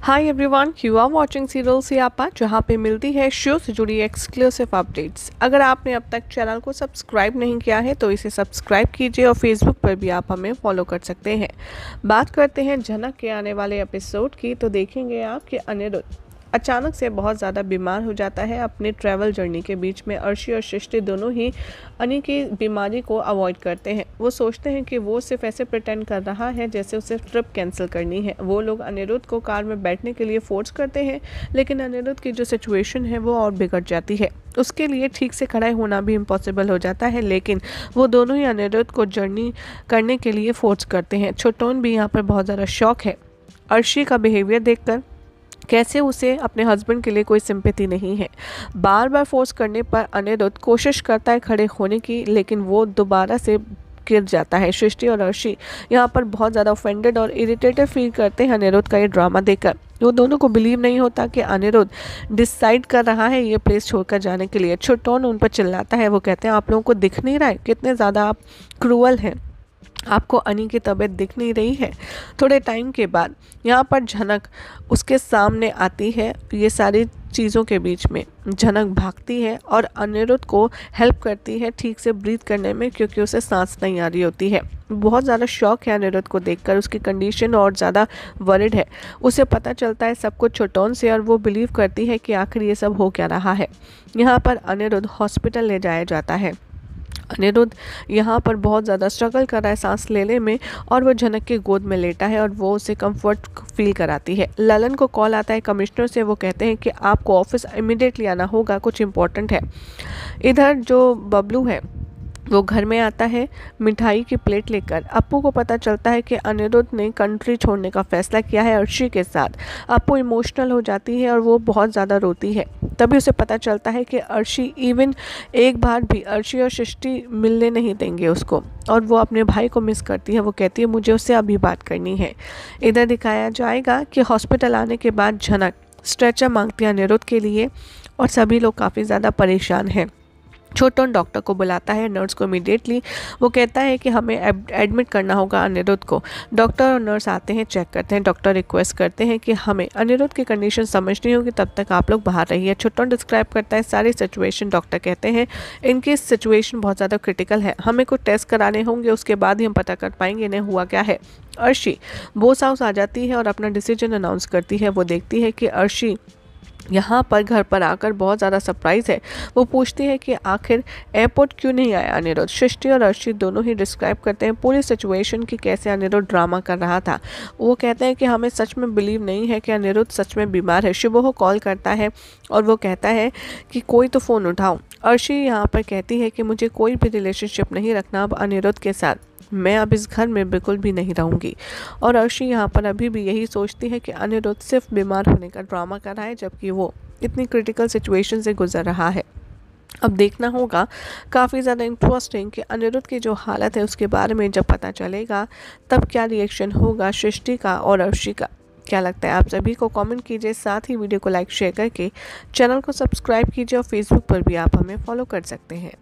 Hi everyone, you are watching serial Siyapa, जहां पे मिलती है शो से जुड़ी एक्सक्लूसिव अपडेट्स। अगर आपने अब तक चैनल को सब्सक्राइब नहीं किया है तो इसे सब्सक्राइब कीजिए और फेसबुक पर भी आप हमें फॉलो कर सकते हैं। बात करते हैं झनक के आने वाले एपिसोड की, तो देखेंगे आप कि अनिरुद्ध अचानक से बहुत ज़्यादा बीमार हो जाता है। अपने ट्रैवल जर्नी के बीच में अर्शी और सृष्टि दोनों ही अनि की बीमारी को अवॉइड करते हैं। वो सोचते हैं कि वो सिर्फ ऐसे प्रिटेंड कर रहा है जैसे उसे ट्रिप कैंसिल करनी है। वो लोग अनिरुद्ध को कार में बैठने के लिए फोर्स करते हैं, लेकिन अनिरुद्ध की जो सिचुएशन है वो और बिगड़ जाती है। उसके लिए ठीक से खड़ा होना भी इम्पॉसिबल हो जाता है, लेकिन वो दोनों ही अनिरुद्ध को जर्नी करने के लिए फोर्स करते हैं। छोटोन भी यहाँ पर बहुत ज़्यादा शॉक है अर्शी का बिहेवियर देखकर, कैसे उसे अपने हस्बैंड के लिए कोई सिंपैथी नहीं है। बार बार फोर्स करने पर अनिरुद्ध कोशिश करता है खड़े होने की, लेकिन वो दोबारा से गिर जाता है। सृष्टि और अर्शी यहाँ पर बहुत ज़्यादा ऑफेंडेड और इरिटेटेड फील करते हैं अनिरुद्ध का ये ड्रामा देखकर। वो दोनों को बिलीव नहीं होता कि अनिरुद्ध डिसाइड कर रहा है ये प्लेस छोड़कर जाने के लिए। छोटोन उन पर चिल्लाता है। वो कहते हैं आप लोगों को दिख नहीं रहा है कितने ज़्यादा आप क्रूअल हैं, आपको अनि की तबीयत दिख नहीं रही है। थोड़े टाइम के बाद यहाँ पर झनक उसके सामने आती है। ये सारी चीज़ों के बीच में झनक भागती है और अनिरुद्ध को हेल्प करती है ठीक से ब्रीथ करने में, क्योंकि उसे सांस नहीं आ रही होती है। बहुत ज़्यादा शौक है अनिरुद्ध को देखकर, उसकी कंडीशन और ज़्यादा वरिड है। उसे पता चलता है सब कुछ छोटोन से और वो बिलीव करती है कि आखिर ये सब हो क्या रहा है। यहाँ पर अनिरुद्ध हॉस्पिटल ले जाया जाता है। अनिरुद्ध यहाँ पर बहुत ज़्यादा स्ट्रगल कर रहा है सांस लेने में, और वो झनक की गोद में लेटा है और वो उसे कंफर्ट फील कराती है। ललन को कॉल आता है कमिश्नर से। वो कहते हैं कि आपको ऑफिस इमीडिएटली आना होगा, कुछ इम्पोर्टेंट है। इधर जो बबलू है वो घर में आता है मिठाई की प्लेट लेकर। अप्पू को पता चलता है कि अनिरुद्ध ने कंट्री छोड़ने का फैसला किया है अर्शी के साथ। अप्पू इमोशनल हो जाती है और वो बहुत ज़्यादा रोती है। तभी उसे पता चलता है कि अर्शी इवन एक बार भी अर्शी और सृष्टि मिलने नहीं देंगे उसको, और वो अपने भाई को मिस करती है। वो कहती है मुझे उससे अभी बात करनी है। इधर दिखाया जाएगा कि हॉस्पिटल आने के बाद झनक स्ट्रेचर मांगती है अनिरुद्ध के लिए, और सभी लोग काफ़ी ज़्यादा परेशान हैं। छोटोन डॉक्टर को बुलाता है, नर्स को इमीडिएटली। वो कहता है कि हमें एडमिट करना होगा अनिरुद्ध को। डॉक्टर और नर्स आते हैं, चेक करते हैं। डॉक्टर रिक्वेस्ट करते हैं कि हमें अनिरुद्ध की कंडीशन समझनी होगी, तब तक आप लोग बाहर रहिए। छोटोन डिस्क्राइब करता है सारी सिचुएशन। डॉक्टर कहते हैं इनकी सिचुएशन बहुत ज़्यादा क्रिटिकल है, हमें कुछ टेस्ट कराने होंगे, उसके बाद ही हम पता कर पाएंगे इन्हें हुआ क्या है। अर्शी बोस हाउस आ जाती है और अपना डिसीजन अनाउंस करती है। वो देखती है कि अर्शी यहाँ पर घर पर आकर बहुत ज़्यादा सरप्राइज़ है। वो पूछती है कि आखिर एयरपोर्ट क्यों नहीं आया अनिरुद्ध। सृष्टि और अर्शी दोनों ही डिस्क्राइब करते हैं पूरी सिचुएशन की, कैसे अनिरुद्ध ड्रामा कर रहा था। वो कहते हैं कि हमें सच में बिलीव नहीं है कि अनिरुद्ध सच में बीमार है। शुभ को कॉल करता है और वो कहता है कि कोई तो फ़ोन उठाओ। अर्शी यहाँ पर कहती है कि मुझे कोई भी रिलेशनशिप नहीं रखना अब अनिरुद्ध के साथ, मैं अब इस घर में बिल्कुल भी नहीं रहूँगी। और अर्शी यहाँ पर अभी भी यही सोचती है कि अनिरुद्ध सिर्फ बीमार होने का ड्रामा कर रहा है, जबकि वो इतनी क्रिटिकल सिचुएशन से गुजर रहा है। अब देखना होगा, काफ़ी ज़्यादा इंटरेस्टिंग, कि अनिरुद्ध की जो हालत है उसके बारे में जब पता चलेगा तब क्या रिएक्शन होगा सृष्टि का और अर्शी का। क्या लगता है आप सभी को कमेंट कीजिए, साथ ही वीडियो को लाइक शेयर करके चैनल को सब्सक्राइब कीजिए और फेसबुक पर भी आप हमें फॉलो कर सकते हैं।